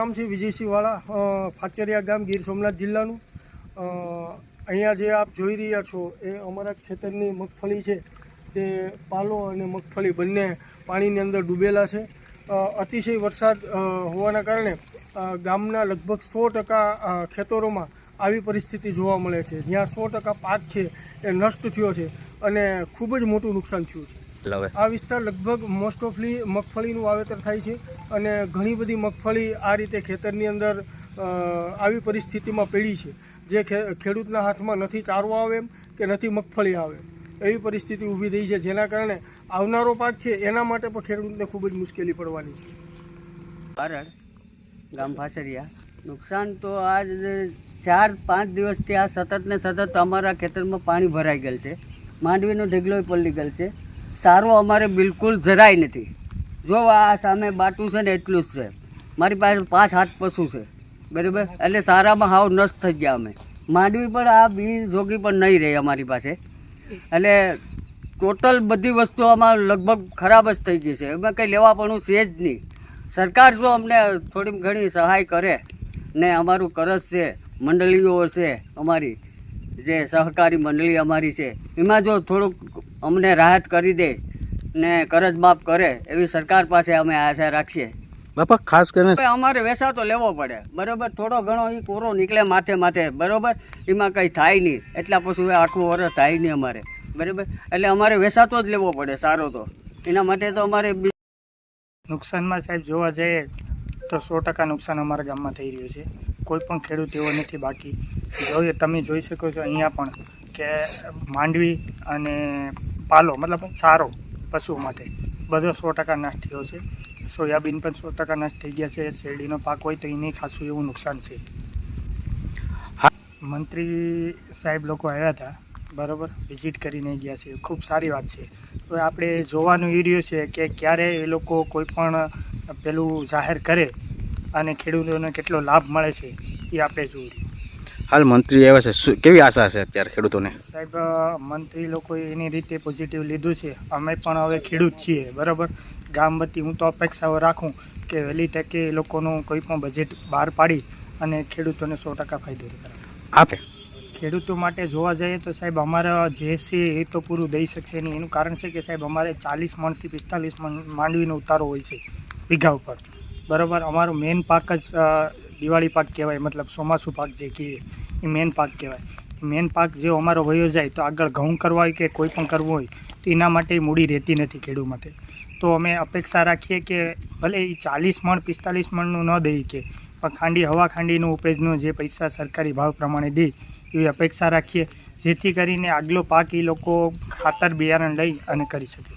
નામ છે વિજયસિંહ વાળા, ફાચરિયા ગામ, ગીર સોમનાથ જિલ્લાનું। અહીંયા જે આપ જોઈ રહ્યા છો એ અમારા ખેતરની મગફળી છે, તે પાલો અને મગફળી બંને પાણીની અંદર ડૂબેલા છે। અતિશય વરસાદ હોવાના કારણે ગામના લગભગ 100% ખેતરોમાં આવી પરિસ્થિતિ જોવા મળે છે, જ્યાં 100% પાક છે એ નષ્ટ થયો છે અને ખૂબ જ મોટું નુકસાન થયું છે। આ વિસ્તાર લગભગ મોસ્ટ ઓફલી મગફળીનું વાવેતર થાય છે અને ઘણી બધી મગફળી આ રીતે ખેતરની અંદર આવી પરિસ્થિતિમાં પડી છે, જે ખેડૂતના હાથમાં નથી ચારવો આવે એમ કે નથી મગફળી આવે એવી પરિસ્થિતિ ઊભી થઈ છે, જેના કારણે આવનારો પાક છે એના માટે પણ ખેડૂતને ખૂબ જ મુશ્કેલી પડવાની છે। બારડ ગામ ફાચરિયા નુકસાન તો આજ 4-5 દિવસથી આ સતત ને સતત અમારા ખેતરમાં પાણી ભરાઈ ગયેલ છે, માંડવીનો ઢગલો પલળી ગયેલ છે, સારો અમારે બિલકુલ જરાય નથી। જો આ સામે બાટું છે ને એટલું જ છે, મારી પાસે 5 હાથ પશુ છે, બરાબર, એટલે સારામાં હાવ નષ્ટ થઈ ગયા અમે। માંડવી પણ આ બી જોગી પણ નહીં રહી અમારી પાસે, એટલે ટોટલ બધી વસ્તુ આમાં લગભગ ખરાબ જ થઈ ગઈ છે, એમાં કંઈ લેવા પણ છે જ નહીં। સરકાર જો અમને થોડી ઘણી સહાય કરે ને અમારું કરજ છે, મંડળીઓ છે અમારી, જે સહકારી મંડળી અમારી છે, એમાં જો થોડુંક અમને રાહત કરી દે ને કરજ માફ કરે એવી સરકાર પાસે અમે આશા રાખીએ। બાપા ખાસ કરીને અમારે વેસા તો લેવો પડે, બરાબર, થોડો ઘણો એ કોરો નીકળે માથે, બરાબર, એમાં કંઈ થાય નહીં, એટલા પછી આખું વર્ષ થાય નહીં અમારે, બરાબર, એટલે અમારે વેસાતો જ લેવો પડે સારો, તો એના માટે તો અમારે નુકસાનમાં સાહેબ જોવા જઈએ તો 100% નુકસાન અમારા ગામમાં થઈ રહ્યું છે। કોઈ પણ ખેડૂત એવો નથી બાકી। જોઈએ તમે જોઈ શકો છો અહીંયા પણ કે માંડવી અને પાલો મતલબ ચારો પશુ માટે બધો 100% નાશ થયો છે। સોયાબીન પણ 100% નાશ થઈ ગયા છે। શેરડીનો પાક હોય તો એને ખાસું એવું નુકસાન છે। મંત્રી સાહેબ લોકો આવ્યા હતા, બરાબર, વિઝિટ કરીને ગયા છે, ખૂબ સારી વાત છે। તો આપણે જોવાનું એ રહ્યું છે કે ક્યારે એ લોકો કોઈ પણ પેલું જાહેર કરે અને ખેડૂતોને કેટલો લાભ મળે છે એ આપણે જોયું। હાલ મંત્રી આવ્યા છે, કેવી આશા છે અત્યારે ખેડૂતોને? સાહેબ, મંત્રી લોકોએ એની રીતે પોઝિટિવ લીધું છે। અમે પણ હવે ખેડૂત છીએ, બરાબર, ગામ વતી હું તો અપેક્ષાઓ રાખું કે વહેલી તકે એ લોકોનું કોઈ પણ બજેટ બહાર પાડી અને ખેડૂતોને 100% ફાયદો કરે આપે। ખેડૂતો માટે જોવા જઈએ તો સાહેબ અમારા જે છે એ તો પૂરું દઈ શકશે નહીં। એનું કારણ છે કે સાહેબ અમારે 40 મણથી 45 મણ માંડવીનો ઉતારો હોય છે વીઘા ઉપર, બરાબર। અમારો મેઇન પાક જ દિવાળી પાક કહેવાય, મતલબ ચોમાસું પાક જે કહીએ એ મેઇન પાક કહેવાય। મેઇન પાક જે અમારો વયો જાય તો આગળ ઘઉં કરવા હોય કે કોઈ પણ કરવું હોય તો એના માટે મૂડી રહેતી નથી ખેડૂત માટે। તો અમે અપેક્ષા રાખીએ કે ભલે એ 40 મણ 45 મણનું ન દઈ કે પણ ખાંડી હવા ખાંડીનું ઉપજનું જે પૈસા સરકારી ભાવ પ્રમાણે દે એવી અપેક્ષા રાખીએ, જેથી કરીને આગલો પાક એ લોકો ખાતર બિયારણ લઈ અને કરી શકે।